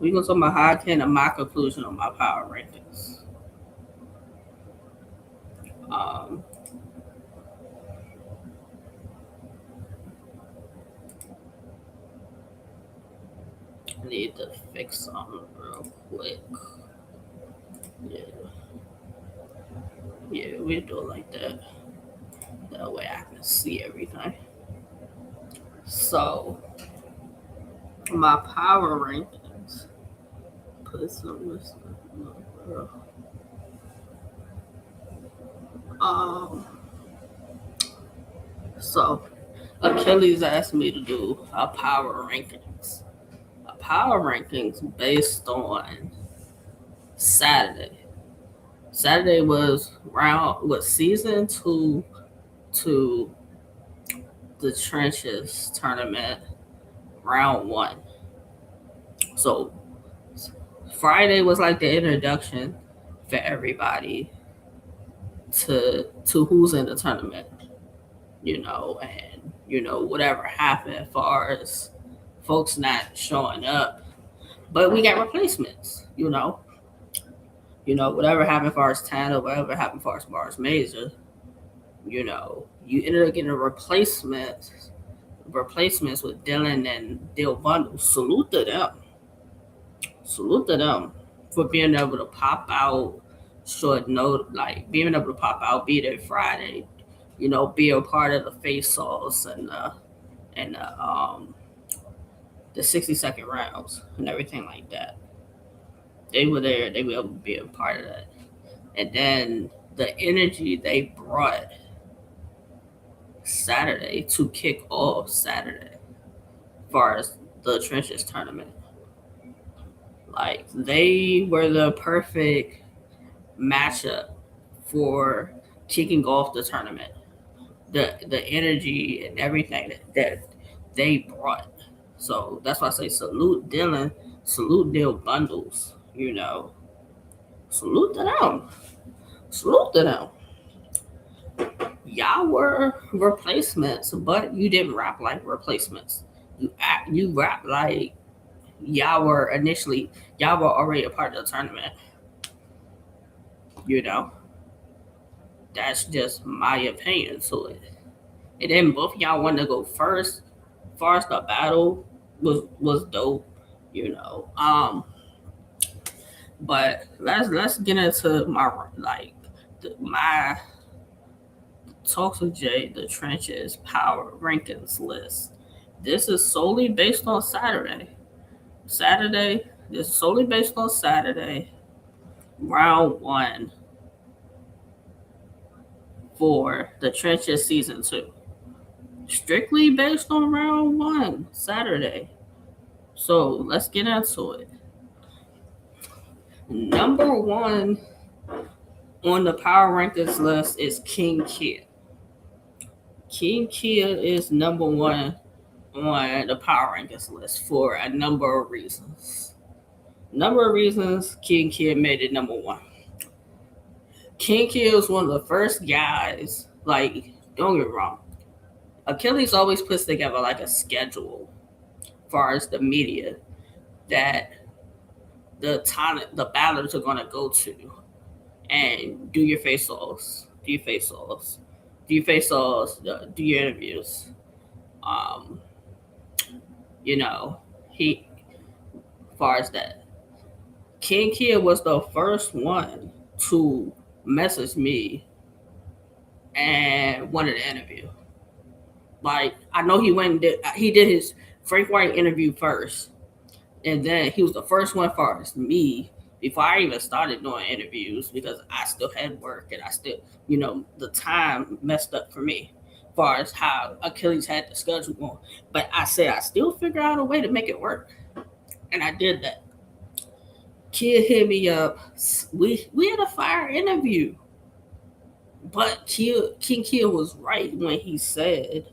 We gonna talk about how I came to my conclusion on my power rankings. Um, I need to fix something real quick. Yeah, yeah, we do it like that. That way I can see everything. So my power rankings. Put some um. So Achilles asked me to do a power rankings. A power rankings based on Saturday. Saturday was season 2 to the trenches tournament round 1. So Friday was like the introduction. for everybody to who's in the tournament, and whatever happened as far as folks not showing up, but we got replacements. Whatever happened as far as Tanner, whatever happened as far as Major, you ended up getting replacements with Dylan and Dill Bundle. Salute to them for being able to pop out short note, like being able to pop out, be there Friday, be a part of the face offs and the 60-second rounds and everything like that. They were there, they were able to be a part of that. And then the energy they brought Saturday to kick off Saturday, as far as the trenches tournament. Like they were the perfect matchup for kicking off the tournament. The energy and everything that they brought. So that's why I say salute Dylan, salute Dill Bundles, Salute to them. Salute to them. Y'all were replacements, but you didn't rap like replacements. You rap like y'all were already a part of the tournament. That's just my opinion to it. And then both y'all wanted to go first. As far as the battle was dope, But let's get into my Talkswithjae, the trenches power rankings list. This is solely based on Saturday. This is solely based on Saturday, round 1 for the trenches season 2. Strictly based on round 1, Saturday. So let's get into it. Number 1 on the power rankings list is King Kia. King Kia is number 1 on the power rankings list for a number of reasons. King Kia made it number 1. King Kia is one of the first guys, like, don't get me wrong, Achilles always puts together like a schedule as far as the media that the battlers are gonna go to and do your face-offs, do your interviews. He, as far as that, King Kia was the first one to message me and wanted an interview. Like, I know he did his Frank White interview first, and then he was the first one for me before I even started doing interviews, because I still had work and I still, the time messed up for me as far as how Achilles had the schedule going. But I said I still figure out a way to make it work, and I did that. Kid hit me up. We had a fire interview, but King Kia was right when he said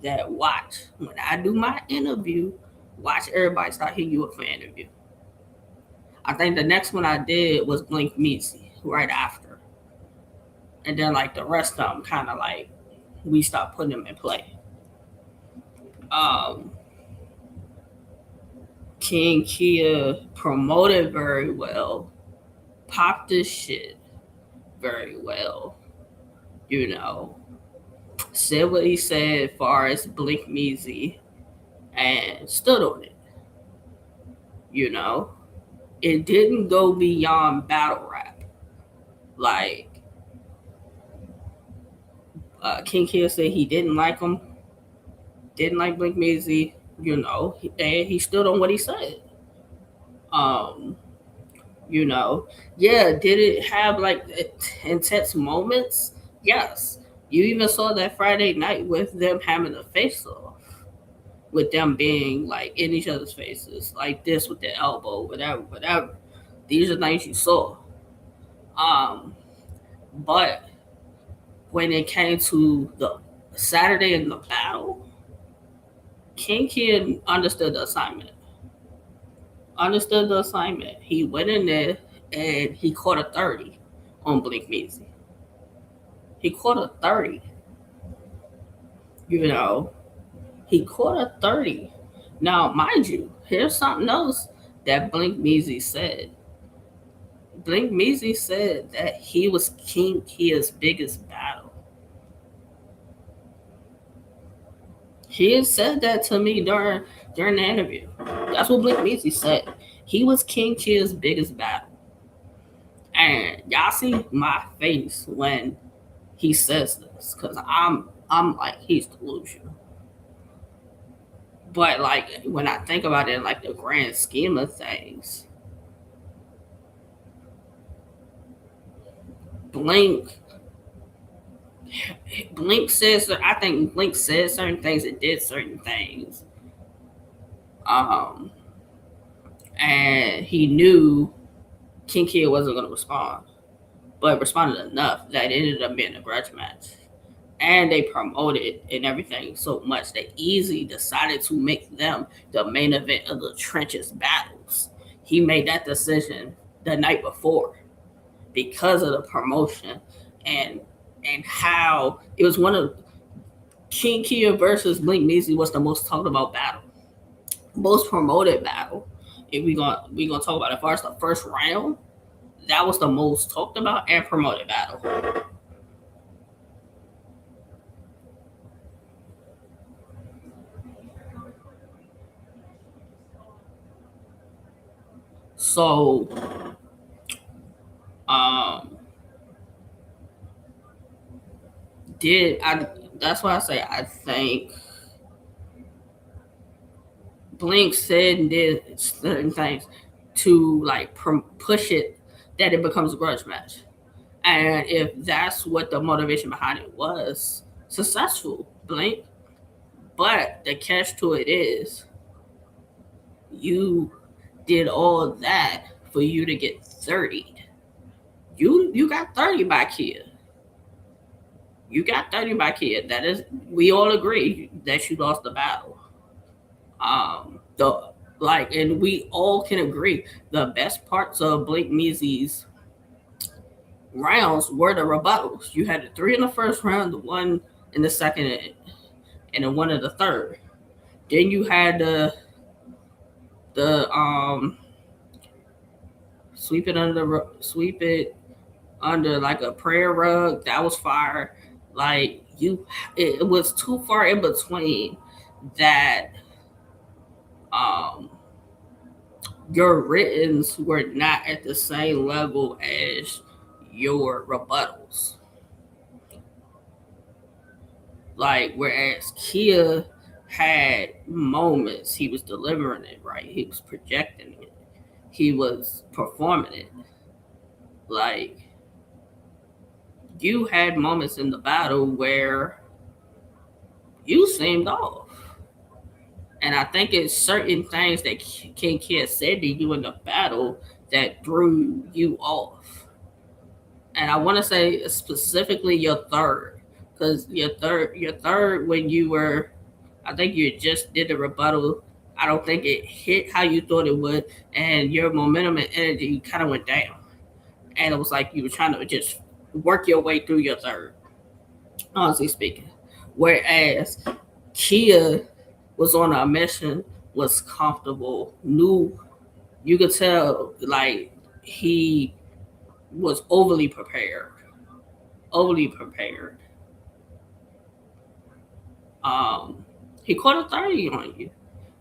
that when I do my interview, watch everybody start hitting you up for an interview. I think the next one I did was Blink Meezy right after. And then like the rest of them kind of like we stopped putting them in play. King Kia promoted very well, popped this shit very well, said what he said as far as Blink Meezy and stood on it. It didn't go beyond battle rap. Like, King Kia said he didn't like him, didn't like Blink Meezy, and he stood on what he said. Did it have like intense moments? Yes. You even saw that Friday night with them having a face off, with them being like in each other's faces, like this with their elbow, whatever. These are things you saw. But when it came to the Saturday in the battle, King Kid understood the assignment. He went in there and he caught a 30 on Blink Meezy. He caught a 30. You know, he caught a 30. Now, mind you, here's something else that Blink Meezy said. Blink Meezy said that he was King Kia's biggest battle. He had said that to me during the interview. That's what Blink Meezy said. He was King Kia's biggest battle. And y'all see my face when he says this, because I'm like, he's delusional. But like when I think about it in like the grand scheme of things, Blink Blink says, I think Blink said certain things and did certain things. Um and he knew King Kia wasn't gonna respond, but responded enough that it ended up being a grudge match. And they promoted and everything so much that Easy decided to make them the main event of the trenches battles. He made that decision the night before because of the promotion and how it was one of King Kia versus Blink Meezy was the most talked about battle, most promoted battle. If we gonna talk about it, as far as the first round, that was the most talked about and promoted battle. So, um, did I? That's why I say I think Blink said and did certain things to like push it that it becomes a grudge match. And if that's what the motivation behind it was, successful, Blink. But the catch to it is, you did all that for you to get 30. You got 30 by Kia. You got 30 by Kia. That is, we all agree that you lost the battle. The like, and we all can agree the best parts of Blake Meezy's rounds were the rebuttals. You had the three in the first round, the one in the second, and the one in the third. Then you had the sweep it under like a prayer rug. That was fire. Like it was too far in between that um your writtens were not at the same level as your rebuttals. Like whereas Kia had moments, he was delivering it right, he was projecting it, he was performing it. Like you had moments in the battle where you seemed off. And I think it's certain things that King Kia said to you in the battle that threw you off. And I want to say specifically your third, because your third when you were, I think you just did the rebuttal. I don't think it hit how you thought it would, and your momentum and energy kind of went down. And it was like you were trying to just work your way through your third, honestly speaking. Whereas Kia was on a mission, was comfortable, knew, you could tell like he was overly prepared. Overly prepared. Um, he caught a 30 on you.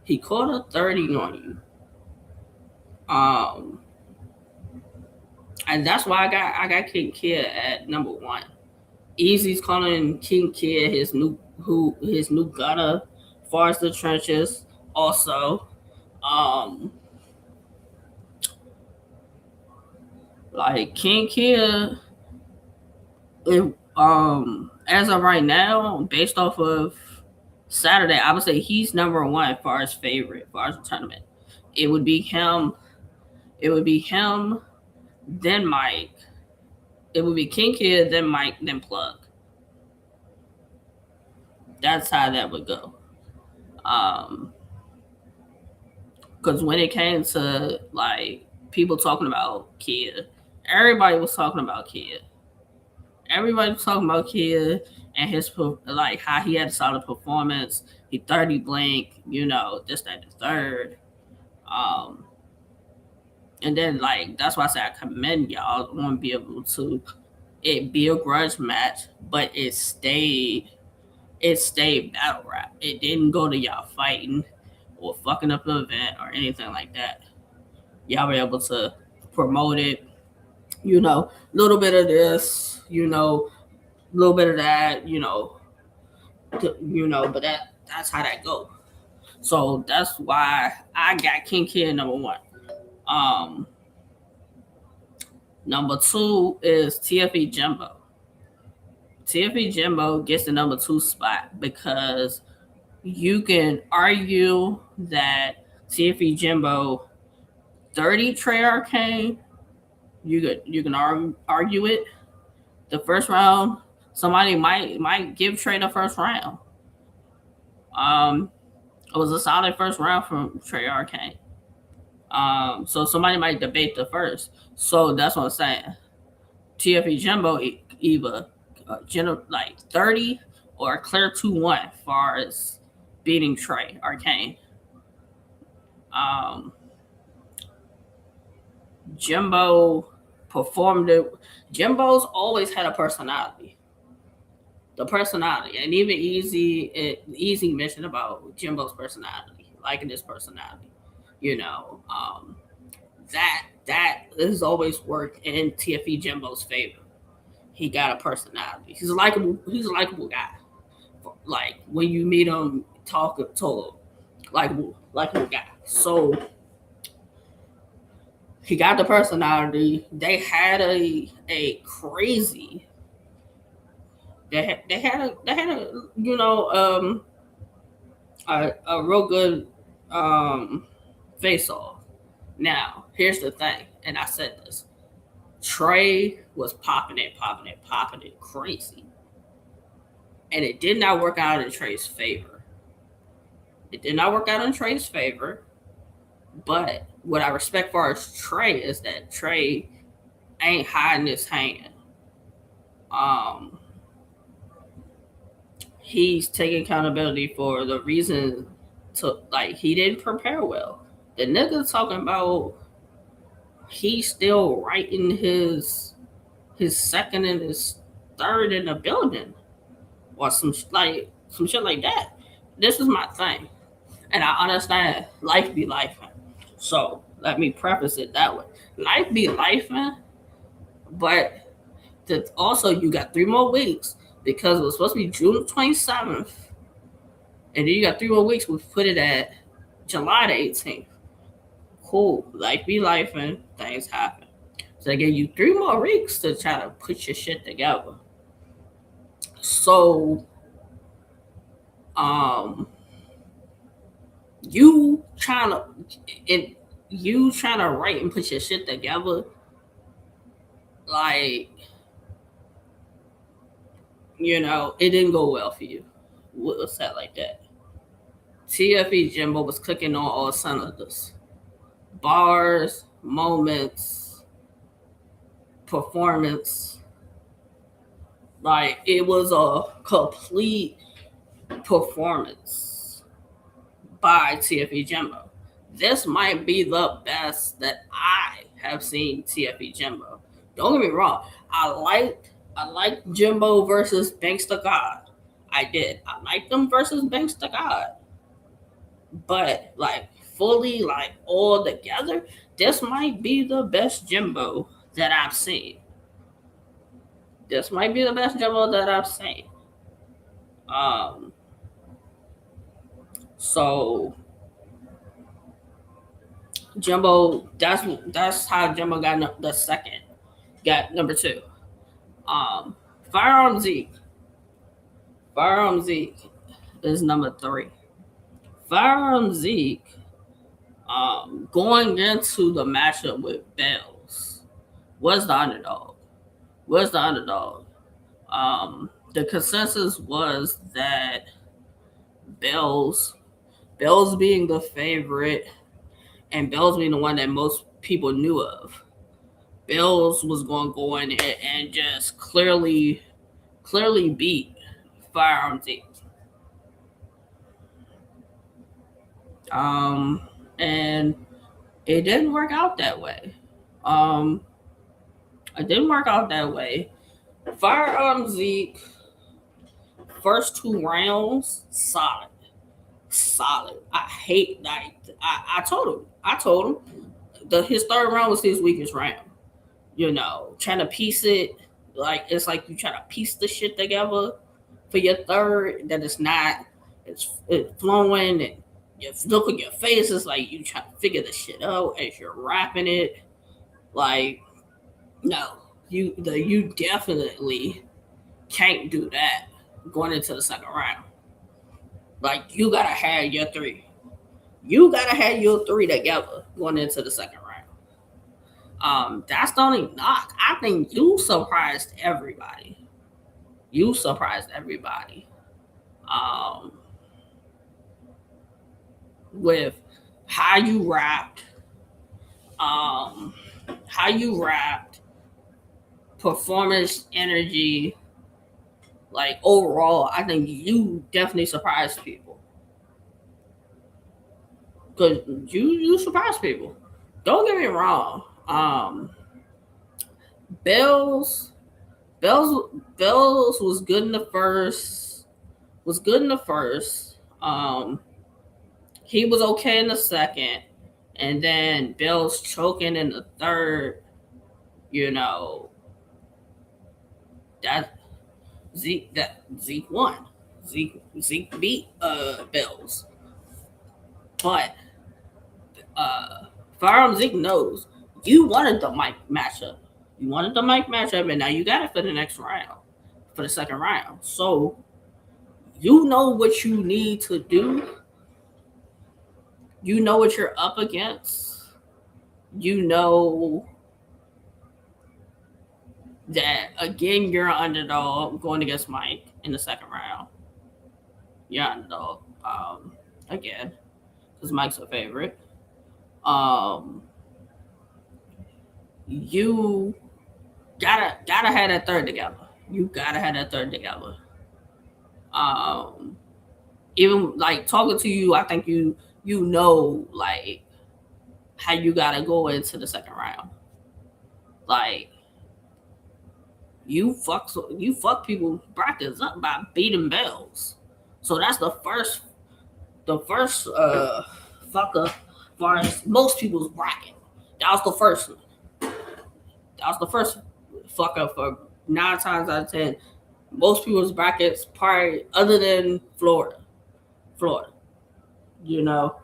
He caught a 30 on you. Um, and that's why I got King Kia at number one. Easy's calling King Kia his new gunner, as far as the trenches. Also, um, like King Kia, as of right now, based off of Saturday, I would say he's number one as far as favorite, as far as the tournament. It would be him. It would be him, then Mike. It would be King Kid, then Mike, then Plug. That's how that would go. Because when it came to like people talking about Kid. Everybody was talking about Kid. Everybody was talking about Kid and his like how he had a solid performance. He 30 blank, this, that, the third. Um, and then like that's why I say I commend y'all on be able to it be a grudge match, but it stayed battle rap. It didn't go to y'all fighting or fucking up the event or anything like that. Y'all were able to promote it, little bit of this, little bit of that, but that's how that go. So that's why I got King Kid number one. Um, Number two is TFE Jimbo. TFE Jimbo gets the number two spot because you can argue that TFE Jimbo 30 Trey Arcane. You can argue it. The first round, somebody might give Trey the first round. It was a solid first round from Trey Arcane. So somebody might debate the first. So that's what I'm saying. TFE Jimbo either like 30 or clear 2-1 as far as beating Trey Arcane. Jimbo performed it. Jimbo's always had a personality. The personality, and even Easy mentioned about Jimbo's personality, liking his personality. That has always worked in TFE Jimbo's favor. He got a personality. He's a likable guy. Like when you meet him, talk to likable guy. So he got the personality. They had a crazy. They had a real good face off. Now here's the thing, and I said this. Trey was popping it crazy. And it did not work out in Trey's favor. But what I respect for Trey is that Trey ain't hiding his hand. He's taking accountability for the reason he didn't prepare well. The nigga talking about he's still writing his second and his third in the building or some shit like that. This is my thing, and I understand life be life. So let me preface it that way: life be life, man. But also, you got 3 more weeks because it was supposed to be June 27th, and then you got 3 more weeks. We put it at July the 18th. Cool, life be life, and things happen. So they gave you 3 more weeks to try to put your shit together. So, you trying to write and put your shit together, like, it didn't go well for you. We'll say it like that. TFE Jimbo was cooking on all cylinders. Bars, moments, performance. Like, it was a complete performance by TFE Jimbo. This might be the best that I have seen TFE Jimbo. Don't get me wrong. I liked Jimbo versus Banksta God. I did. I liked them versus Banksta God. But fully, all together, this might be the best Jimbo that I've seen. So Jimbo, that's how Jimbo got the second. Got number 2. Firearm Zeke is number 3. Firearm Zeke, going into the matchup with Bells, was the underdog. The consensus was that Bells being the favorite, and Bells being the one that most people knew of. Bills was going to go in and just clearly beat Firearms Inc. And it didn't work out that way. Um, it didn't work out that way. Firearms Zeke, first 2 rounds, solid. I hate like I told him his third round was his weakest round. Trying to piece it like it's like you trying to piece the shit together for your third that it's not. It's flowing and you look at your face. It's like you trying to figure the shit out as you're rapping it. Like no, you definitely can't do that going into the second round. Like you gotta have your three. You gotta have your three together going into the second round. That's the only knock. I think you surprised everybody. Um, with how you rapped, um, performance, energy, like overall, I think you definitely surprised people. Cause you surprised people. Don't get me wrong. Bells Bells was good in the first. He was okay in the second, and then Bells choking in the third. You know that Zeke won. Zeke beat Bells, but Firearm Zeke knows you wanted the mic matchup. And now you got it for the next round, for the second round. So you know what you need to do. You know what you're up against. You know that again you're an underdog going against Mike in the second round. You're an underdog again because Mike's a favorite. You gotta have that third together. Even like talking to you, I think you know like how you gotta go into the second round. Like you fuck people brackets up by beating Bells. So that's the first fuck up far as most people's bracket. That was the first one. That was the first fuck up for 9 times out of 10. Most people's brackets, probably other than Florida. You know,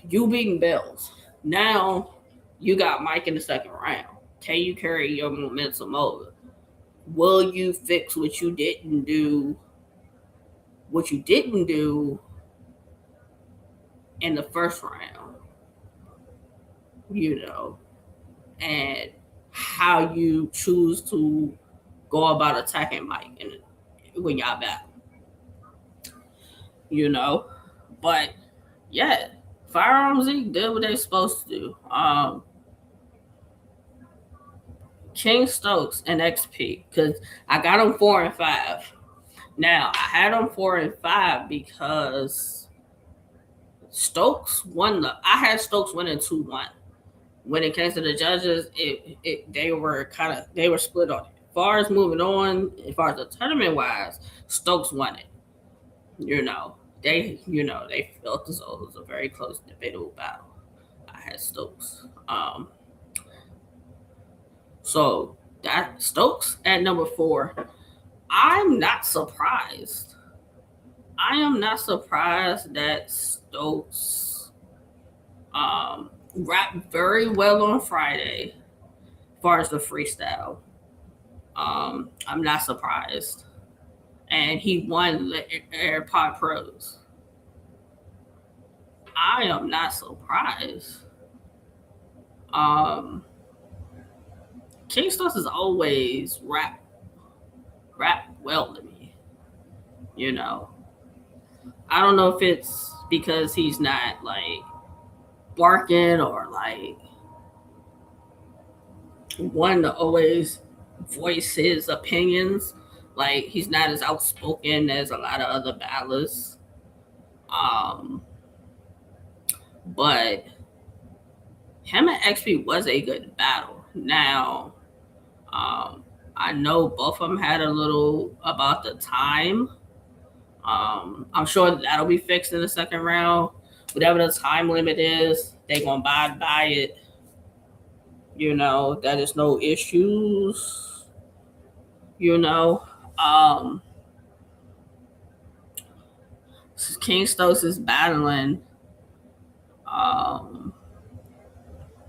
you beating Bells. Now you got Mike in the second round. Can you carry your momentum over? Will you fix what you didn't do? In the first round, and how you choose to go about attacking Mike and when y'all battle, But yeah, Firearms Inc. did what they're supposed to do. King Stokes and XP, because I got them 4 and 5. Now I had them 4 and 5 because Stokes won I had Stokes winning 2-1. When it came to the judges, they were split on it. As far as moving on, as far as the tournament wise, Stokes won it. They felt as though it was a very close, debatable battle. I had Stokes. So that Stokes at number 4. I'm not surprised. I am not surprised that Stokes rapped very well on Friday as far as the freestyle. I'm not surprised. And he won the AirPod Pros. I am not surprised. King Stokes has always rap well to me. I don't know if it's because he's not like barking or like one to always voice his opinions. Like he's not as outspoken as a lot of other battlers. Um, but him and XP was a good battle. Now, um, I know both of them had a little about the time. I'm sure that'll be fixed in the second round. Whatever the time limit is, they gonna abide by it. That is no issues. You know, um, King Stokes is battling. Um,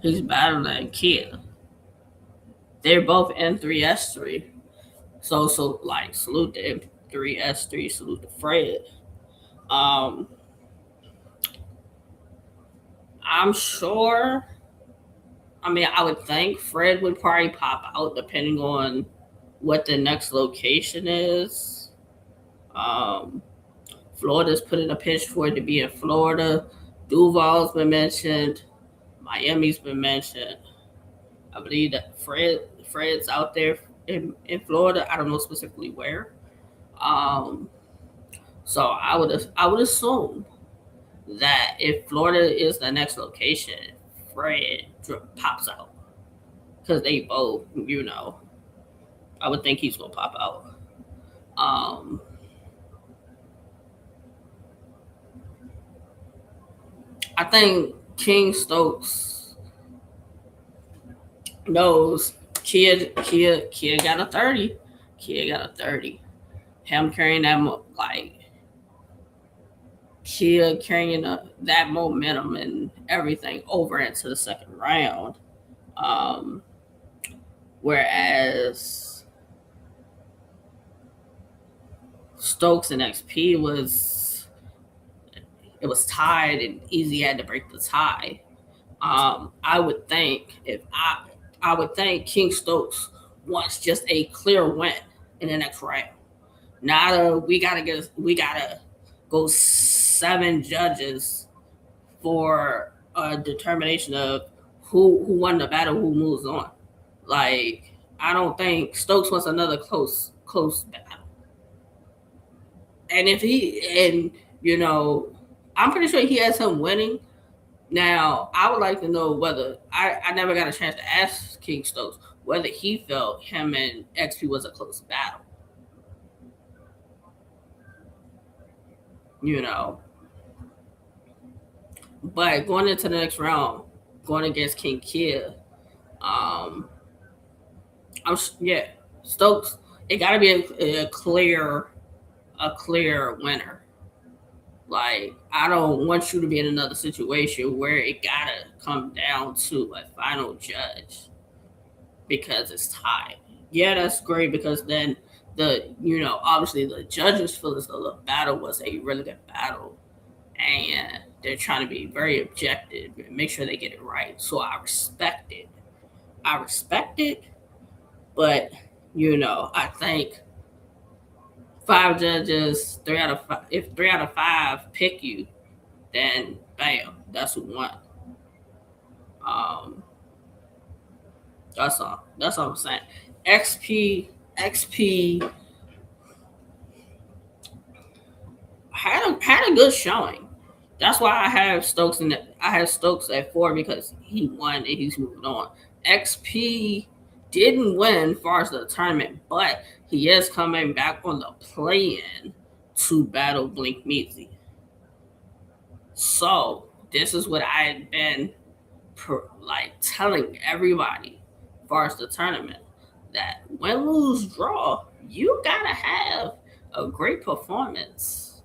he's battling Kia. They're both N3S3. So like salute to N3S3. Salute to Fred. Um, I'm sure. I mean, I would think Fred would probably pop out depending on what the next location is. Um, Florida's put in a pitch for it to be in Florida. Duval's been mentioned. Miami's been mentioned. I believe that Fred's out there in Florida. I don't know specifically where. Um, so I would assume that if Florida is the next location, Fred pops out because they both, I would think he's gonna pop out. Um, I think King Stokes knows Kia got a 30. Kia got a 30. Him carrying that like Kia carrying that momentum and everything over into the second round. Um, whereas Stokes and XP was tied and Easy had to break the tie. I would think if I would think King Stokes wants just a clear win in the next round. Not we gotta go 7 judges for a determination of who won the battle, who moves on. Like I don't think Stokes wants another close battle. And if I'm pretty sure he has him winning. Now, I would like to know whether I never got a chance to ask King Stokes whether he felt him and XP was a close battle. You know, but going into the next round, going against King Kia, um, yeah, Stokes. It got to be a clear winner. Like I don't want you to be in another situation where it gotta come down to a final judge because it's tied. Yeah, that's great because then obviously the judges feel as though the battle was a really good battle and they're trying to be very objective and make sure they get it right. So I respect it. I respect it, but I think 5 judges, 3 out of 5. If 3 out of 5 pick you, then bam, that's who won. Um, that's all. That's all I'm saying. XP had a good showing. That's why I have Stokes at 4 because he won and he's moving on. XP didn't win as far as the tournament, but he is coming back on the play-in to battle Blink Measy. So this is what I had been telling everybody as far as the tournament that win, lose, draw, you gotta have a great performance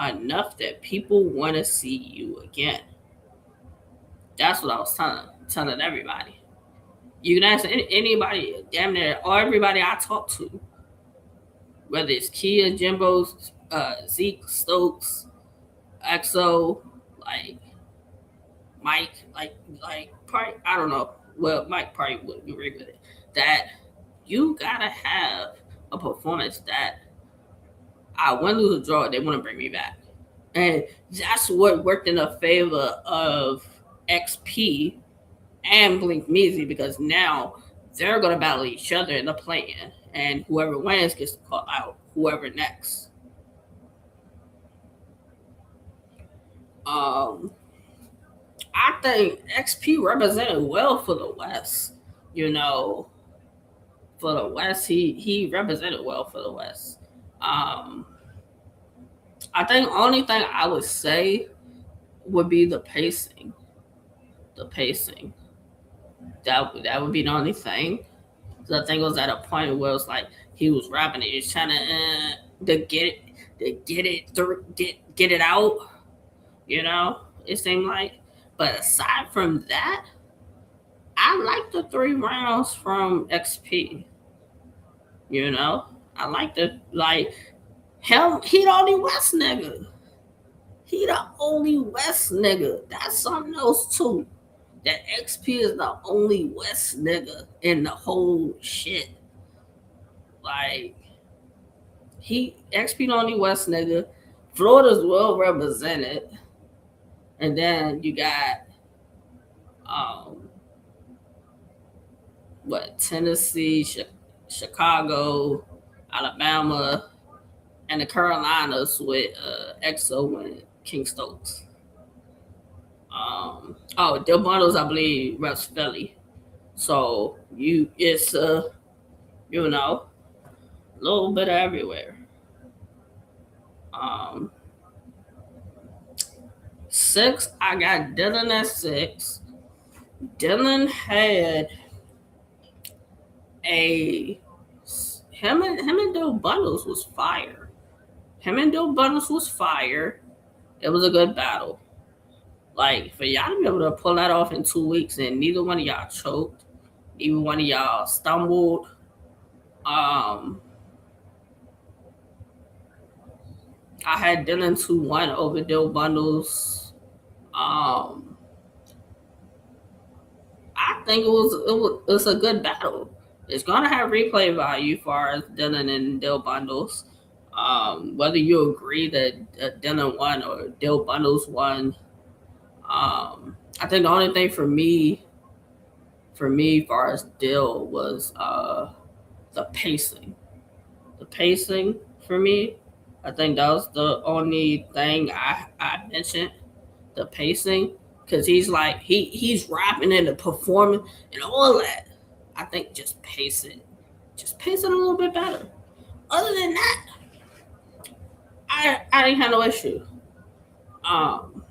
enough that people want to see you again. That's what I was telling everybody. You can ask anybody, damn near, or everybody I talk to, whether it's Kia, Jimbo, Zeke, Stokes, EXO, like Mike, like probably I don't know. Well, Mike probably would agree with it. That you gotta have a performance that I win, lose, or draw. They want to bring me back, and that's what worked in the favor of XP and Blink Measy, because now they're gonna battle each other in the play-in, and whoever wins gets to call out whoever next. Um, I think XP represented well for the West. You know, for the West, he represented well for the West. Um, I think only thing I would say would be the pacing. The pacing. That would be the only thing. So I think it was at a point where it was like he was rapping it, he was trying to get it through, get it out. You know, it seemed like. But aside from that, I like the 3 rounds from XP. You know, I like the like him. He the only West nigga. He the only West nigga. That's something else too. That XP is the only West nigga in the whole shit. Like he XP the only West nigga. Florida's well represented, and then you got um what Tennessee, Chicago, Alabama, and the Carolinas with EXO and King Stokes. Del Bundles, I believe, reps Philly. So it's you know, a little bit everywhere. Um, 6, I got Dylan at 6. Dylan had a him and Del Bundles was fire. Him and Del Bundles was fire. It was a good battle. Like for y'all to be able to pull that off in 2 weeks and neither one of y'all choked, neither one of y'all stumbled. Um, I had Dylan 2-1 over Del Bundles. I think it was a good battle. It's gonna have replay value for as Dylan and Del Bundles. Whether you agree that Dylan won or Del Bundles won, I think the only thing for me, far as Dill was the pacing. The pacing for me, I think that was the only thing I mentioned. The pacing, because he's like he's rapping and performing and all that. I think just pace it a little bit better. Other than that, I didn't have no issue. Um,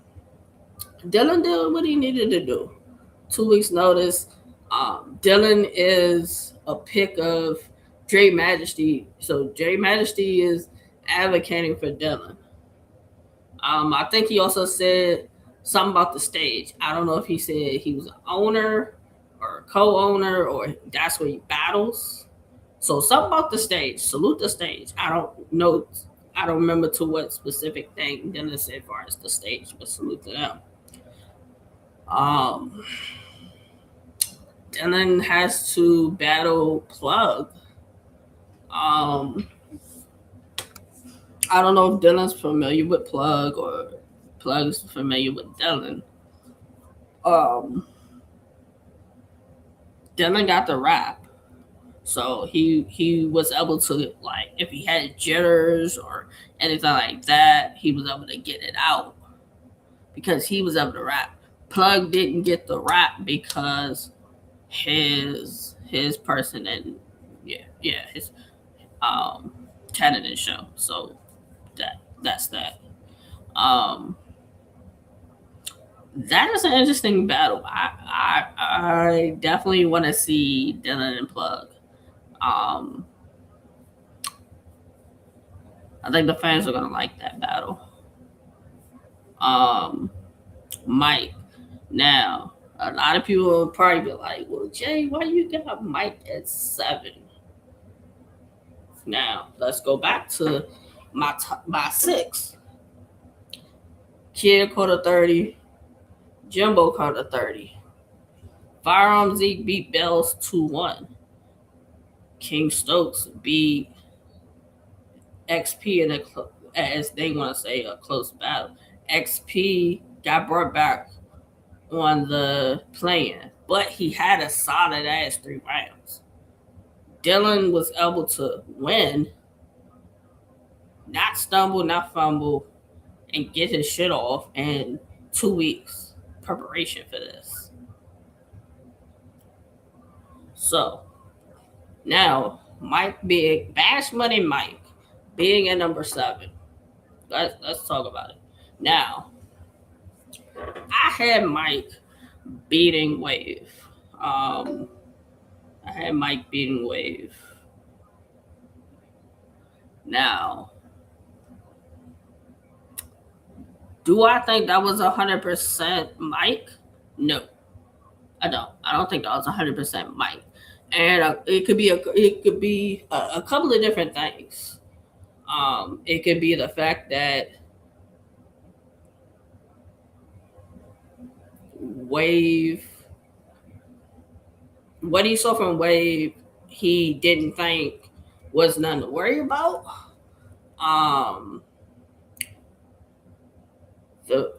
Dylan did what he needed to do. 2 weeks notice. Dylan is a pick of Dre Majesty, so Dre Majesty is advocating for Dylan. I think he also said something about the stage. I don't know if he said he was an owner or a co-owner or that's where he battles. So something about the stage. Salute the stage. I don't know. I don't remember to what specific thing Dylan said as far as the stage, but salute to them. Um, Dylan has to battle Plug. I don't know if Dylan's familiar with Plug or Plug's familiar with Dylan. Um, Dylan got the rap, so he was able to, like, if he had jitters or anything like that, he was able to get it out because he was able to rap. Plug didn't get the rap because his person and his um Canada show. So that's that. Um, that is an interesting battle. I definitely want to see Dylan and Plug. Um, I think the fans are gonna like that battle. Um, Mike. Now, a lot of people will probably be like, "Well, Jay, why you got Mike at 7?" Now, let's go back to my 6. Kid quarter 30, Jimbo quarter 30. Firearm Zeke beat Bells 2-1. King Stokes beat XP in as they want to say, a close battle. XP got brought back on the play-in, but he had a solid ass 3 rounds. Dylan was able to win, not stumble, not fumble, and get his shit off in 2 weeks preparation for this. So now Mike Big Bash Money Mike being at number 7. Let's talk about it. Now I had Mike beating Wave. I had Mike beating Wave. Now, do I think that was 100% Mike? No, I don't. I don't think that was 100% Mike. And it could be a couple of different things. It could be the fact that Wave, what he saw from Wave, he didn't think was nothing to worry about. The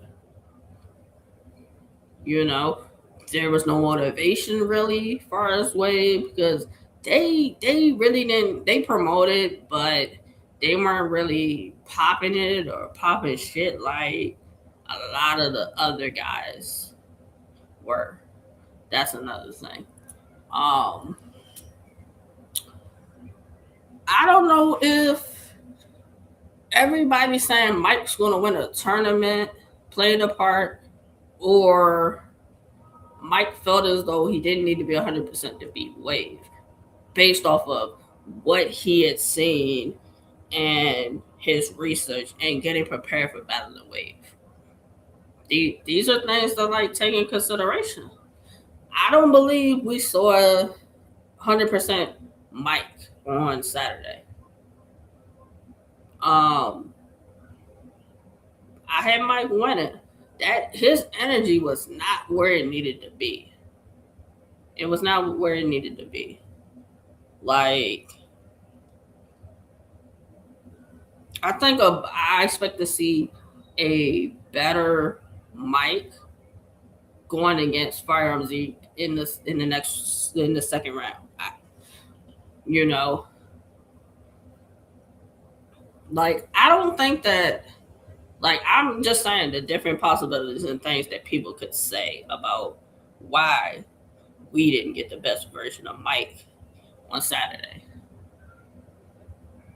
you know, there was no motivation really far as Wave because they really didn't, they promoted, but they weren't really popping it or popping shit like a lot of the other guys were. That's another thing. I don't know if everybody's saying Mike's gonna win a tournament, play the part, or Mike felt as though he didn't need to be 100% to beat Wave based off of what he had seen and his research and getting prepared for Battle of the Wave. These are things that like take in consideration. I don't believe we saw 100% Mike on Saturday. I had Mike winning. That his energy was not where it needed to be. It was not where it needed to be. Like, I expect to see a better Mike going against Firearm Z in the second round. You know, like I don't think that. Like I'm just saying the different possibilities and things that people could say about why we didn't get the best version of Mike on Saturday.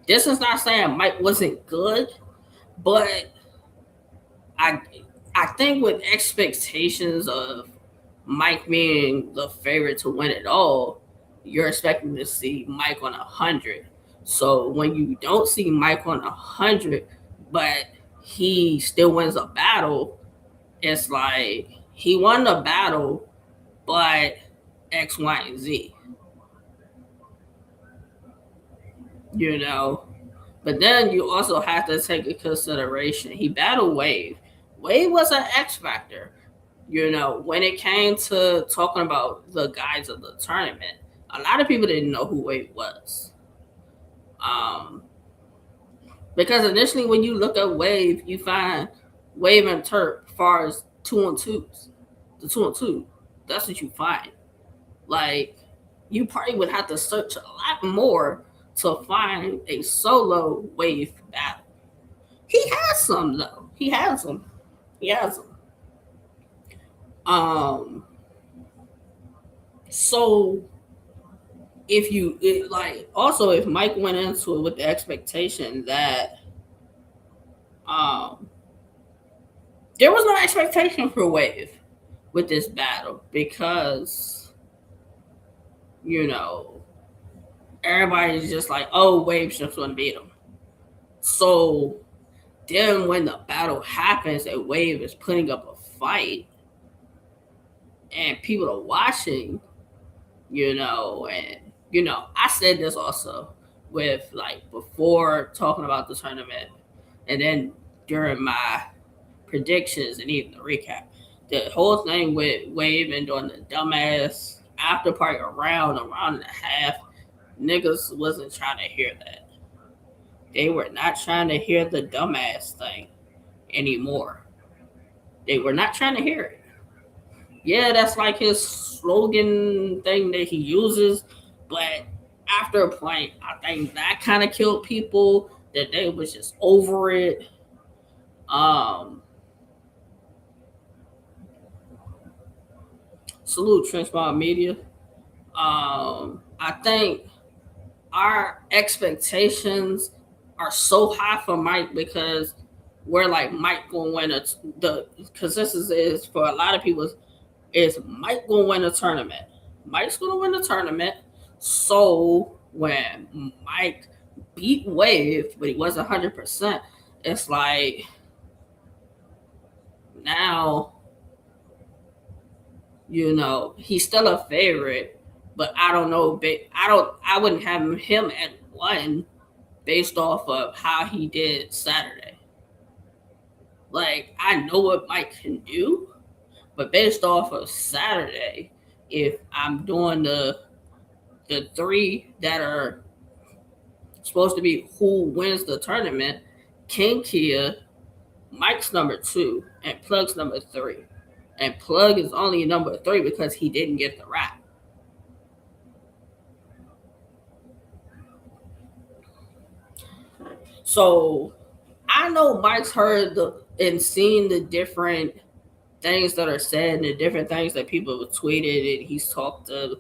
This is not saying Mike wasn't good, but I I think with expectations of Mike being the favorite to win it all, you're expecting to see Mike on 100. So when you don't see Mike on 100, but he still wins a battle, it's like he won the battle, but X, Y, and Z. You know, but then you also have to take into consideration he battled Wave. Wave was an X factor. You know, when it came to talking about the guys of the tournament, a lot of people didn't know who Wave was. Because initially, when you look at Wave, you find Wave and Turk as far as 2-on-2s. The 2-on-2. That's what you find. Like, you probably would have to search a lot more to find a solo Wave battle. He has some, though. He has them. So if if Mike went into it with the expectation that there was no expectation for Wave with this battle because everybody's just like, oh, Wave's just gonna beat him. So then when the battle happens and Wave is putting up a fight and people are watching, I said this also with before talking about the tournament and then during my predictions and even the recap. The whole thing with Wave and doing the dumbass after party around and a half, niggas wasn't trying to hear that. They were not trying to hear the dumbass thing anymore. They were not trying to hear it. Yeah, that's like his slogan thing that he uses. But after a point, I think that kind of killed people. That they was just over it. Um, Salute Transform Media. I think our expectations are so high for Mike because we're like Mike gonna win the consensus is for a lot of people is Mike gonna win a tournament. Mike's gonna win the tournament. So when Mike beat Wave, but he wasn't 100%, it's like now he's still a favorite, but I don't know. I wouldn't have him at one based off of how he did Saturday. Like I know what Mike can do, but based off of Saturday, if I'm doing the three that are supposed to be who wins the tournament, King Kia, Mike's number two, and Plug's number three. And Plug is only number three because he didn't get the rap. So I know Mike's heard and seen the different things that are said and the different things that people have tweeted, and he's talked to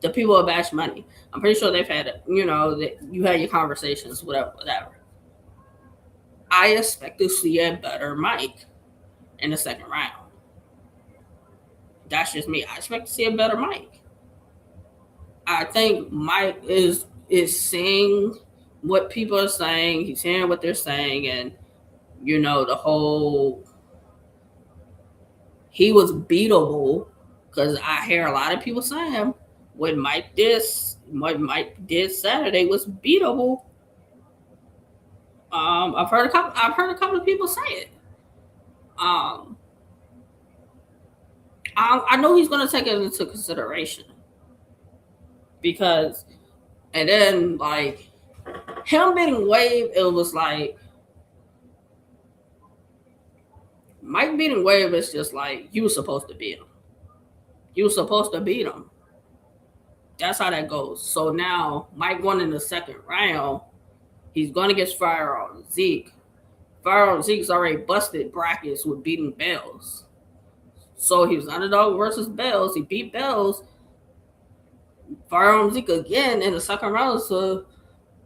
the people of Bash Money. I'm pretty sure they've had, that you had your conversations, whatever. I expect to see a better Mike in the second round. That's just me. I expect to see a better Mike. I think Mike is seeing what people are saying. He's hearing what they're saying, and the whole he was beatable because I hear a lot of people saying what Mike did Saturday was beatable. I've heard a couple of people say it. Um, I know he's going to take it into consideration because, and then like him beating Wave, it was like Mike beating Wave is just like you were supposed to beat him. You were supposed to beat him. That's how that goes. So now Mike won in the second round. He's going to get Fire on Zeke. Fire on Zeke's already busted brackets with beating Bells. So he was underdog versus Bells. He beat Bells. Fire on Zeke again in the second round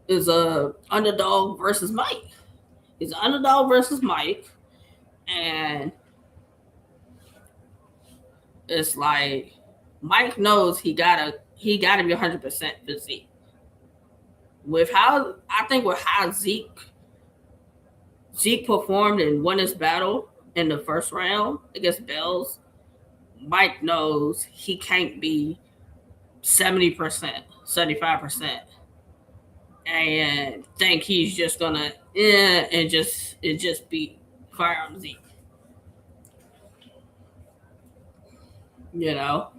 is a underdog versus Mike. He's an underdog versus Mike, and it's like Mike knows he gotta be 100% for Zeke. With how Zeke performed and won his battle in the first round against Bells, Mike knows he can't be 70%, 75%, and think he's just gonna and just beat Firearm Zeke. You know?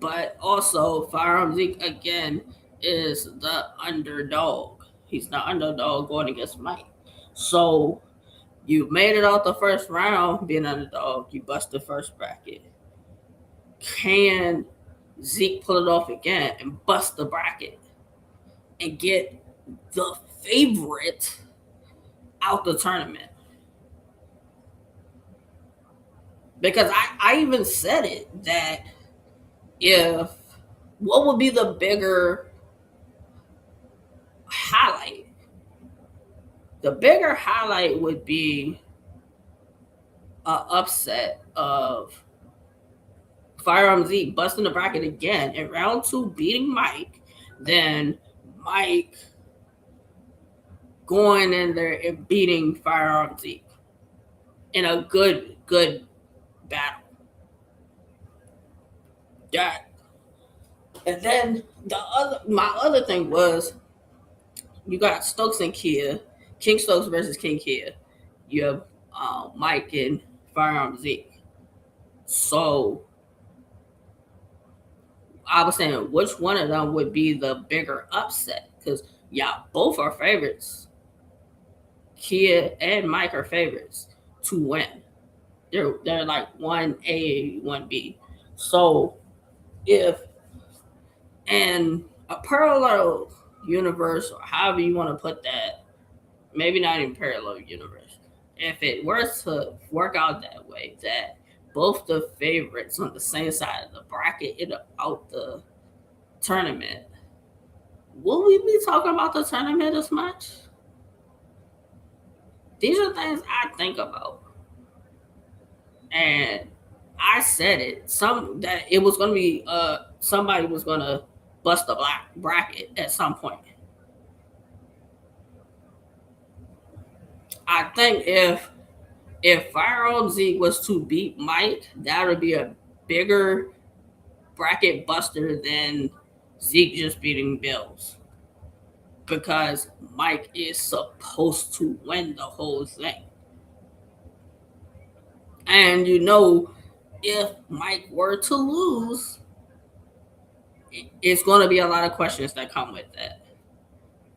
But also Firearm Zeke again is the underdog. He's the underdog going against Mike. So you made it out the first round being underdog. You bust the first bracket. Can Zeke pull it off again and bust the bracket and get the favorite out the tournament? Because I even said it that if what would be the bigger highlight? The bigger highlight would be an upset of Firearm Zeke busting the bracket again in round two, beating Mike, then Mike going in there and beating Firearm Zeke in a good battle. That, and then my other thing was you got Stokes and Kia, King Stokes versus King Kia. You have Mike and Firearm Zeke. So I was saying which one of them would be the bigger upset because both are favorites. Kia and Mike are favorites to win. They're like 1A, 1B. So if in a parallel universe, or however you want to put that, maybe not even parallel universe, if it were to work out that way, that both the favorites on the same side of the bracket end up out the tournament, will we be talking about the tournament as much? These are things I think about. And I said it. That it was gonna be somebody was gonna bust the black bracket at some point. I think if Firearm Zeke was to beat Mike, that would be a bigger bracket buster than Zeke just beating Bills. Because Mike is supposed to win the whole thing. And if Mike were to lose, it's going to be a lot of questions that come with that.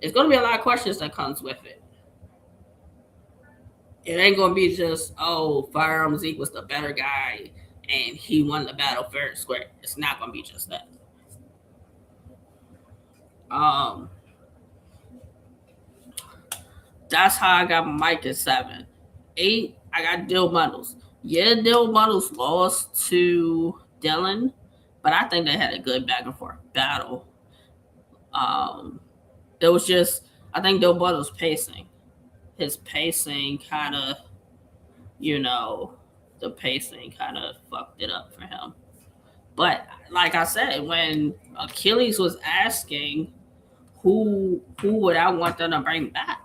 It's going to be a lot of questions that comes with it. It ain't going to be just, oh, Firearm Zeke was the better guy and he won the battle fair and square. It's not going to be just that. That's how I got Mike at 7. 8, I got Dill Bundles. Yeah, Dill Bundles lost to Dylan, but I think they had a good back and forth battle. It was just, I think Dill Bundles pacing. His pacing kind of, the pacing kind of fucked it up for him. But like I said, when Achilles was asking who would I want them to bring back,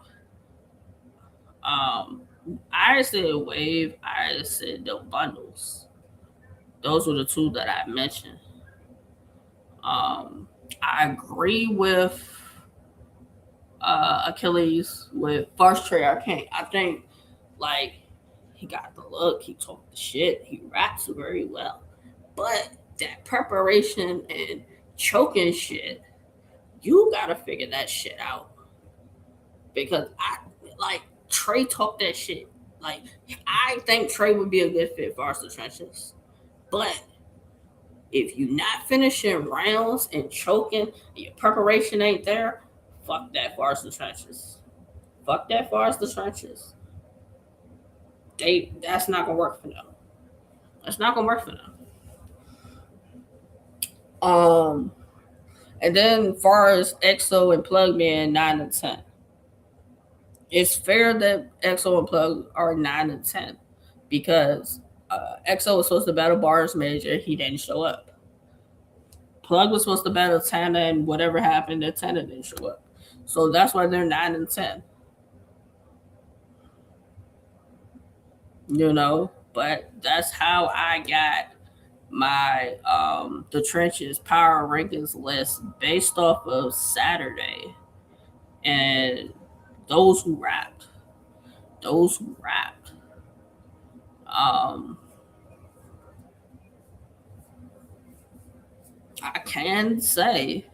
I said Wave, I said the Bundles. Those were the two that I mentioned. I agree with Achilles with first Trey Arcane. I think like he got the look, he talked the shit, he raps very well. But that preparation and choking shit, you gotta figure that shit out. Because Trey talked that shit. Like I think Trey would be a good fit for the trenches. But if you not finishing rounds and choking, your preparation ain't there, fuck that for the trenches. Fuck that for the trenches. That's not gonna work for them. That's not gonna work for them. And then far as EXO and Plug being 9 and 10. It's fair that EXO and Plug are 9 and 10 because EXO was supposed to battle Bars Major, he didn't show up. Plug was supposed to battle Tana, and whatever happened, that Tana didn't show up. So that's why they're 9 and 10. But that's how I got my the trenches power rankings list based off of Saturday and those who rapped. I can say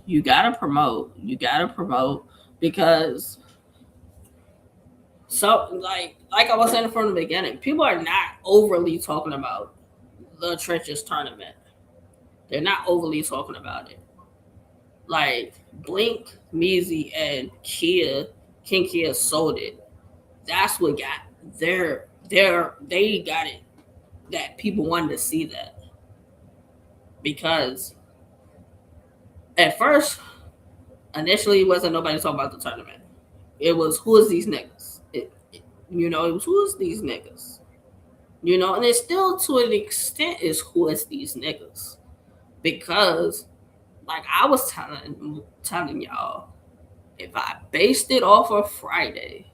you gotta promote because so like I was saying from the beginning, people are not overly talking about the trenches tournament. They're not overly talking about it. Like Blink, Meezy, and King Kia sold it. That's what got they got it. That people wanted to see that because at first, initially, it wasn't nobody talking about the tournament. It was who is these niggas. It was who is these niggas. And it still to an extent is who is these niggas because like I was telling y'all, if I based it off of Friday,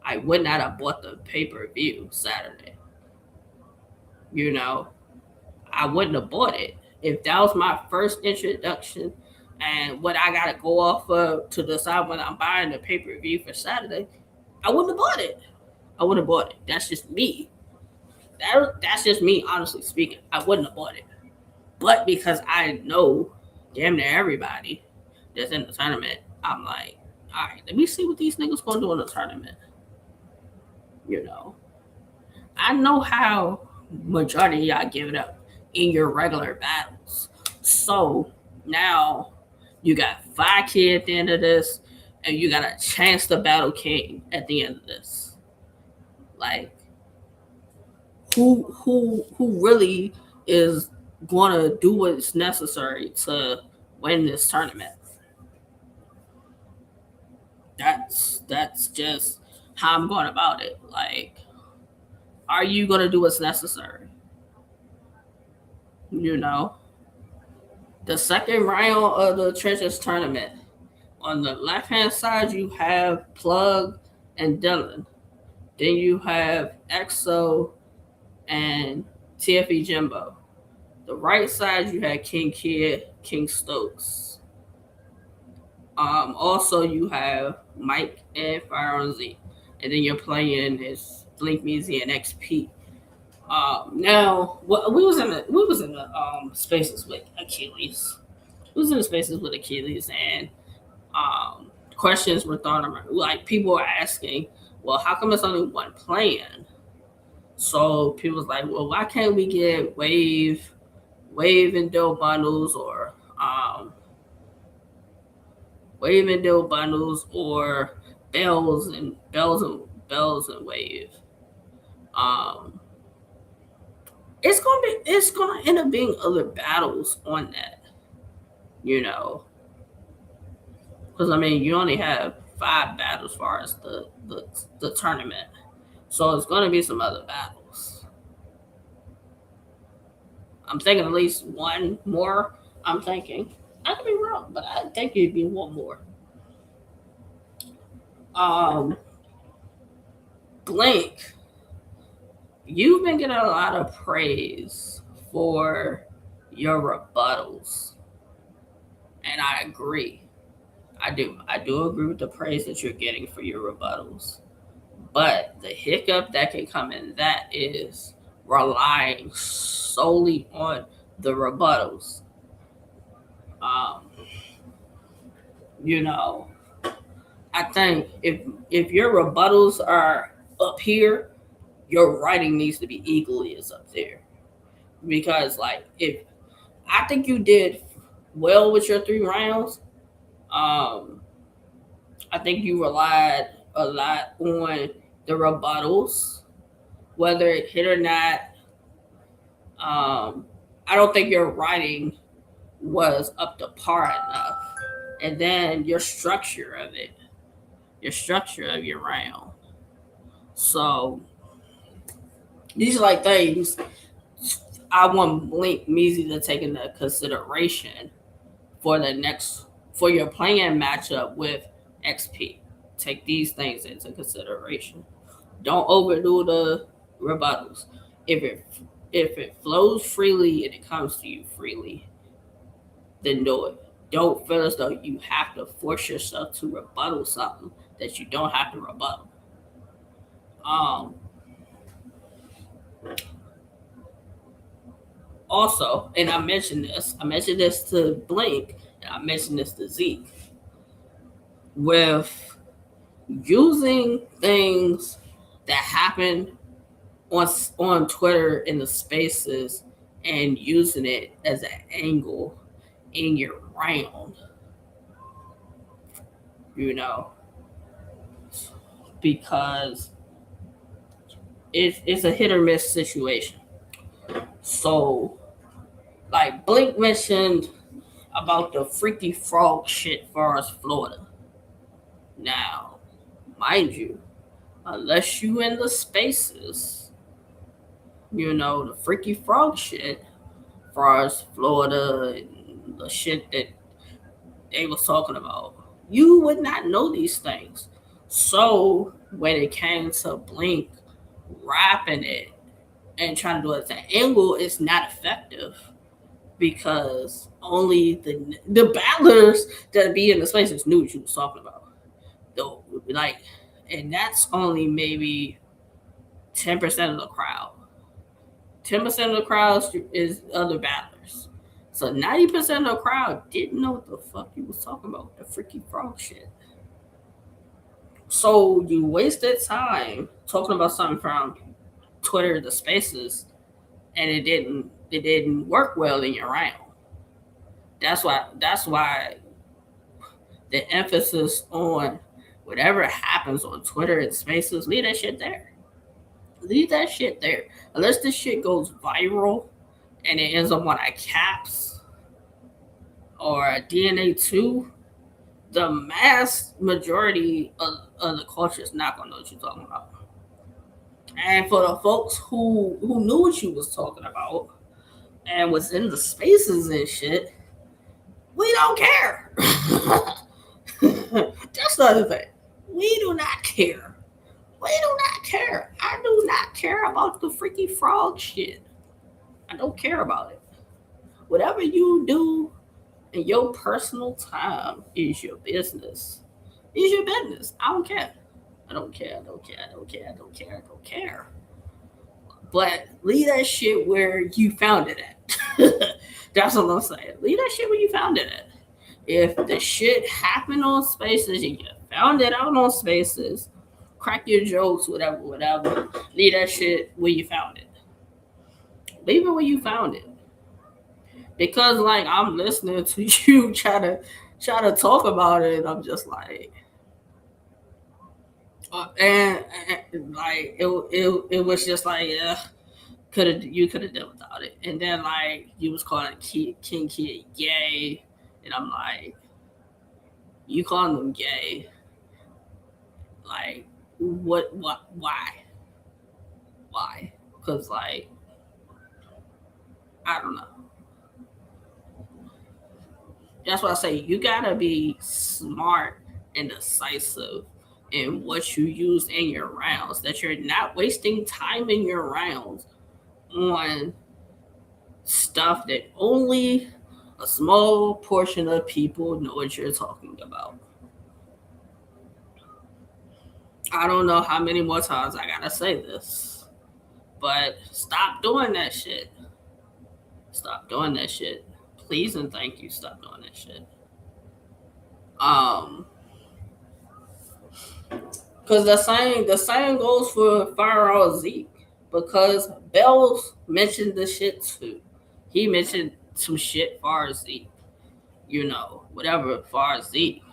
I would not have bought the pay-per-view Saturday. I wouldn't have bought it. If that was my first introduction and what I gotta go off of to decide when I'm buying the pay-per-view for Saturday, I wouldn't have bought it. I wouldn't have bought it. That's just me. That's just me, honestly speaking. I wouldn't have bought it. But because I know damn near everybody that's in the tournament, I'm like, all right, let me see what these niggas gonna do in the tournament. You know, I know how majority of y'all give it up in your regular battles. So now you got 5K at the end of this, and you got a chance to battle King at the end of this. Like, who really is gonna do what's necessary to win this tournament? That's just how I'm going about it. Like, are you gonna do what's necessary? You know, the second round of the trenches tournament. On the left hand side, you have Plug and Dylan. Then you have EXO and TFE Jimbo. The right side, you had King Kid, King Stokes. Also, you have Mike and Fire on Z. And then you're playing this Blink Meezy and XP. Now, we was in the spaces with Achilles. We was in the spaces with Achilles, and um, questions were thrown around. Like, people were asking, well, how come it's only one playing? So people was like, well, why can't we get wave and deal bundles, or wave and deal bundles, or bells and wave? Um, it's gonna end up being other battles on that, you know, because I mean you only have 5 battles as far as the tournament, so it's gonna be some other battles. I'm thinking at least one more. I'm thinking I could be wrong, but I think it'd be one more. Um, Blink, you've been getting a lot of praise for your rebuttals, and I agree. I do agree with the praise that you're getting for your rebuttals. But the hiccup that can come in that is relying solely on the rebuttals. Um, you know, I think if your rebuttals are up here, your writing needs to be equally as up there. Because like, if I think you did well with your 3 rounds, um, I think you relied a lot on the rebuttals, whether it hit or not. I don't think your writing was up to par enough. And then your structure of your round. So these are like things I want Blink Meezy to take into consideration for the next for your playing matchup with XP. Take these things into consideration. Don't overdo the rebuttals. If it if it flows freely and it comes to you freely, then do it. Don't feel as though you have to force yourself to rebuttal something that you don't have to rebuttal. Um, Also, and I mentioned this to Blink, and I mentioned this to Zeke, with using things that happen on on Twitter in the spaces and using it as an angle in your round, you know, because it's a hit or miss situation. So, like Blink mentioned about the freaky frog shit for us Florida. Now, mind you, unless you in the spaces, you know, the freaky frog shit for us Florida and the shit that they was talking about, you would not know these things. So when it came to Blink rapping it and trying to do it at an angle, it's not effective because only the battlers that be in the spaces knew what you was talking about. Though, like, and that's only maybe 10% of the crowd. 10% of the crowd is other battlers. So 90% of the crowd didn't know what the fuck you was talking about, the freaky frog shit. So you wasted time talking about something from Twitter to Spaces, and it didn't work well in your round. That's why the emphasis on whatever happens on Twitter and Spaces, leave that shit there. Leave that shit there. Unless this shit goes viral and it ends up on a caps or a DNA two, the mass majority of the culture is not gonna know what you're talking about. And for the folks who knew what you was talking about and was in the spaces and shit, we don't care. That's the other thing. We do not care. We do not care. I do not care about the freaky frog shit. I don't care about it. Whatever you do in your personal time is your business. Is your business. I don't care. I don't care. I don't care. I don't care. I don't care. I don't care. But leave that shit where you found it at. That's what I'm saying. Leave that shit where you found it at. If the shit happened on Spaces and you found it out on Spaces, crack your jokes, whatever, whatever. Leave that shit where you found it. Leave it where you found it. Because like I'm listening to you try to talk about it, and I'm just like, and like it was just like, yeah, you could have done without it. And then like you was calling King Kid gay, and I'm like, you calling them gay? Like, what? Why? Because like, I don't know. That's why I say you gotta be smart and decisive in what you use in your rounds. That you're not wasting time in your rounds on stuff that only a small portion of people know what you're talking about. I don't know how many more times I gotta say this, but stop doing that shit. Stop doing that shit. Please and thank you. Stop doing that shit. Um, because the same goes for Fire Zeke. Because Bells mentioned the shit too. He mentioned some shit far Zeke. Whatever far Zeke.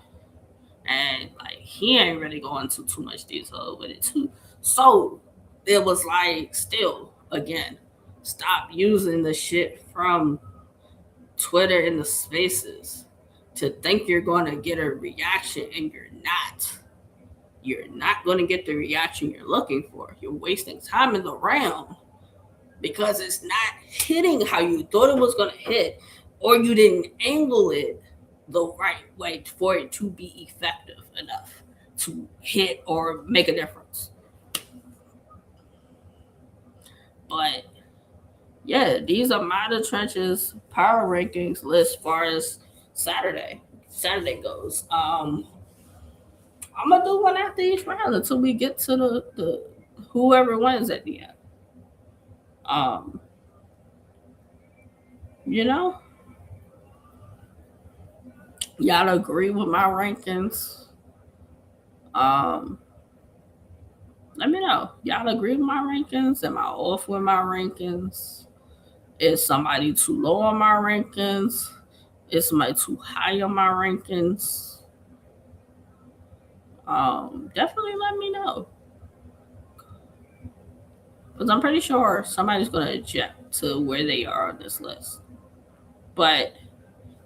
And like he ain't really going into too much detail with it too. So it was like still again, stop using the shit from Twitter in the spaces to think you're going to get a reaction, and you're not. You're not going to get the reaction you're looking for. You're wasting time in the round because it's not hitting how you thought it was going to hit, or you didn't angle it the right way for it to be effective enough to hit or make a difference. But yeah, these are my the trenches power rankings list as far as Saturday goes. I'm gonna do one after each round until we get to the whoever wins at the end. Um, you know, y'all agree with my rankings? Um, Let me know. Y'all agree with my rankings? Am I off with my rankings? Is somebody too low on my rankings? Is somebody too high on my rankings? Definitely let me know. Because I'm pretty sure somebody's going to object to where they are on this list. But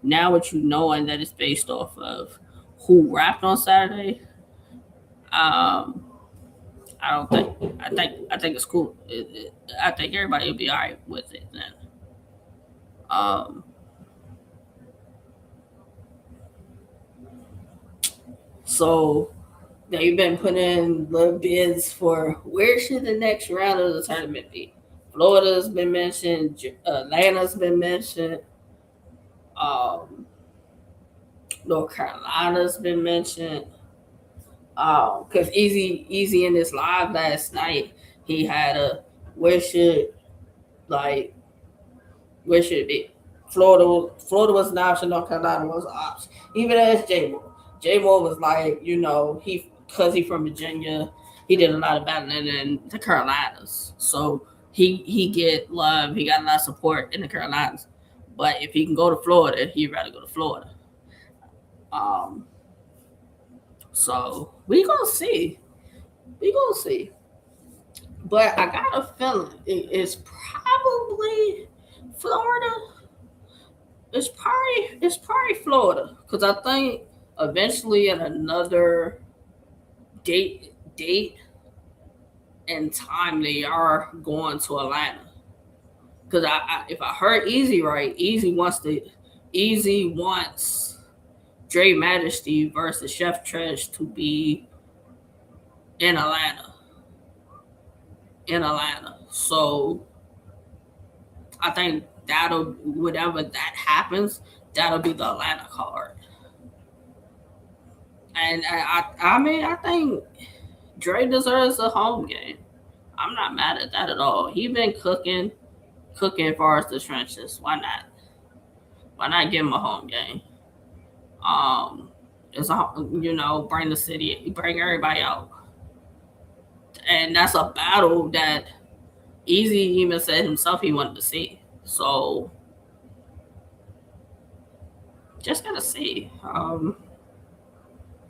now with you knowing that it's based off of who rapped on Saturday, I think it's cool. I think everybody will be all right with it then. So they've been putting in the bids for where should the next round of the tournament be. Florida's been mentioned. Atlanta's been mentioned. North Carolina's been mentioned. Because Easy in this live last night, he had a where should it be? Florida was an option. North Carolina was an option. Even as J Mo was like, because he from Virginia, he did a lot of battling in the Carolinas, so he get love. He got a lot of support in the Carolinas. But if he can go to Florida, he'd rather go to Florida. Um, so we gonna see. We gonna see. But I got a feeling it's probably Florida. It's probably Florida because I think eventually at another date and time they are going to Atlanta. Because if I heard Easy right, Easy wants Dre Majesty versus Chef Tresh to be in Atlanta. In Atlanta. So I think whatever that happens, that'll be the Atlanta card. And I think Dre deserves a home game. I'm not mad at that at all. He been cooking as far as the trenches. Why not? Why not give him a home game? Um, it's bring the city, bring everybody out, and that's a battle that Easy even said himself he wanted to see. So just gotta see.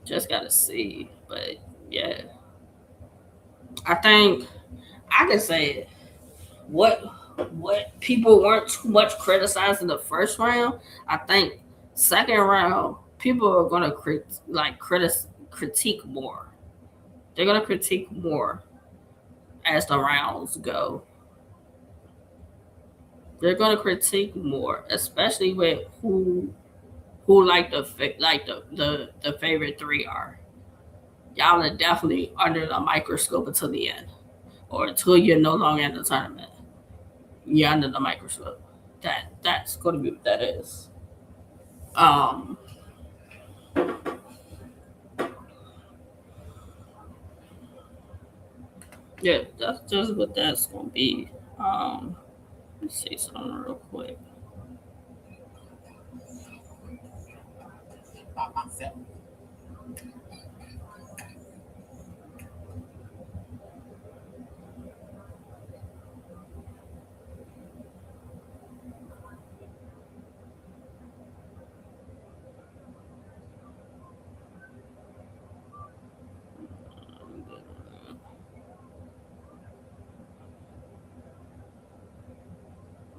Just gotta see. But yeah, I think I can say it. What people weren't too much criticizing the first round. I think second round people are gonna critique more. They're gonna critique more as the rounds go. They're gonna critique more, especially with who the favorite three are. Y'all are definitely under the microscope until the end, or until you're no longer in the tournament. You're under the microscope. That's gonna be what that is. Um, yeah, that's just what that's gonna be. Let's see something real quick.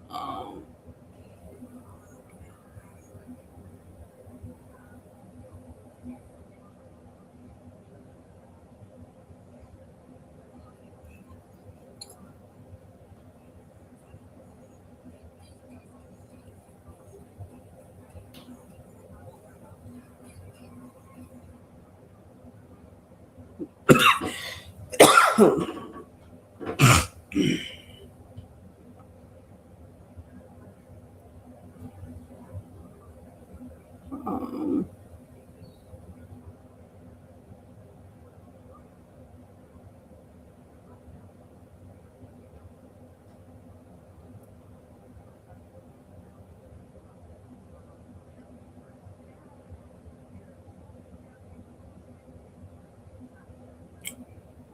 Um, um,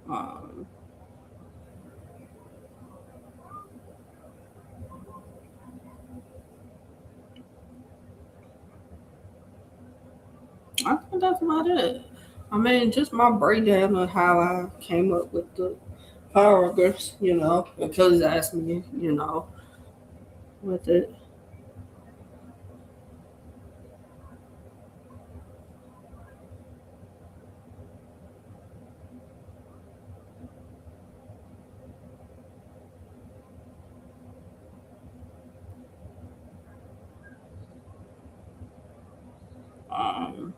um, I think that's about it. I mean, just my breakdown of how I came up with the paragraphs, because asked me, with it. Um,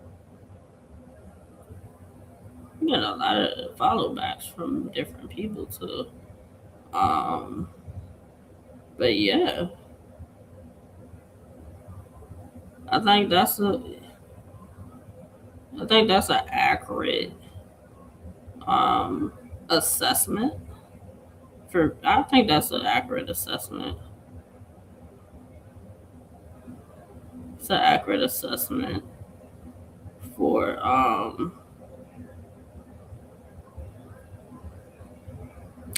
a lot of follow backs from different people too. Um, but yeah, I think that's a, I think that's an accurate um assessment. I think that's an accurate assessment. It's an accurate assessment for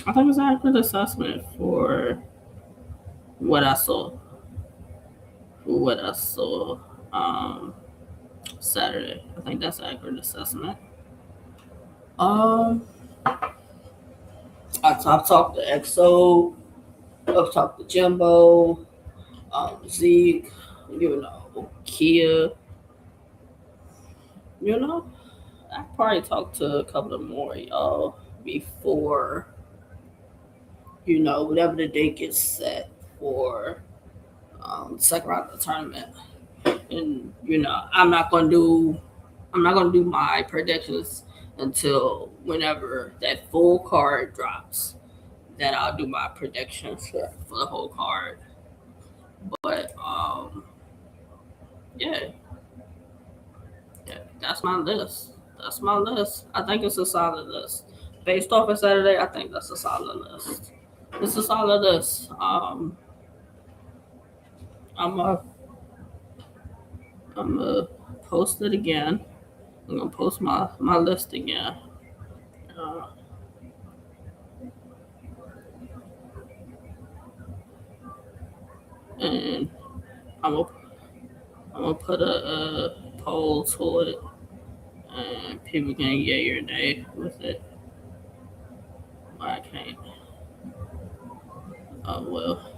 I think it's an accurate assessment for what I saw. What I saw um Saturday. I think that's an accurate assessment. Um I've talked to EXO, I've talked to Jimbo, Zeke, Kia, you know. I probably talked to a couple of more y'all before, whatever the date gets set for second round of the tournament. And I'm not gonna do my predictions until whenever that full card drops. Then I'll do my predictions for the whole card. But yeah, yeah, that's my list. That's my list. I think it's a solid list. Based off of Saturday, I think that's a solid list. It's a solid list. I'm gonna I'm gonna post it again. I'm gonna post my list again. Uh, and I'm gonna I'm gonna put a poll to it, and people can get your day with it. I can't. Oh well.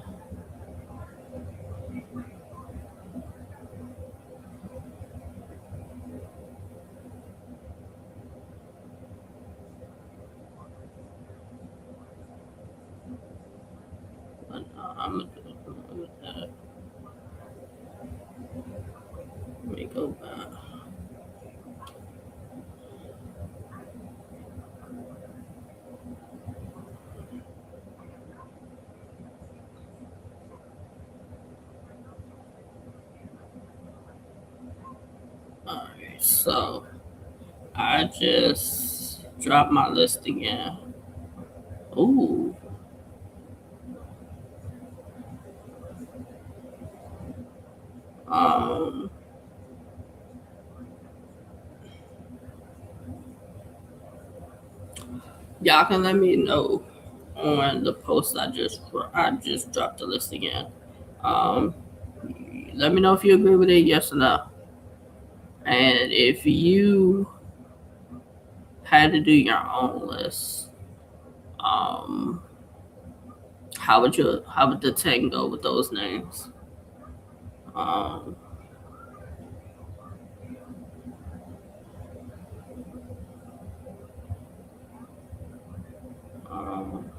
But, I'm gonna do that. Let me go back. Alright, so I just dropped my list again. Ooh. Um. Y'all can let me know on the post I just dropped the list again. Um. Let me know if you agree with it, yes or no. And if you had to do your own list, um, how would the 10 go with those names? Um, um,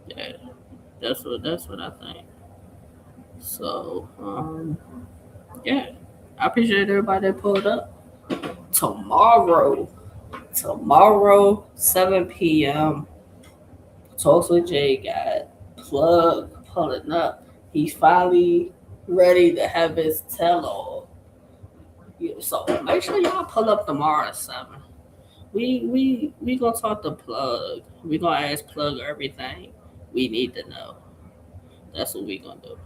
yeah, that's what I think. So, yeah, I appreciate everybody that pulled up. Tomorrow, 7 p.m. Talkswithjae got Plug pulling up. He's finally ready to have his tell all. Yeah, so make sure y'all pull up tomorrow at 7. We gonna talk to Plug. We gonna ask Plug everything we need to know. That's what we gonna do.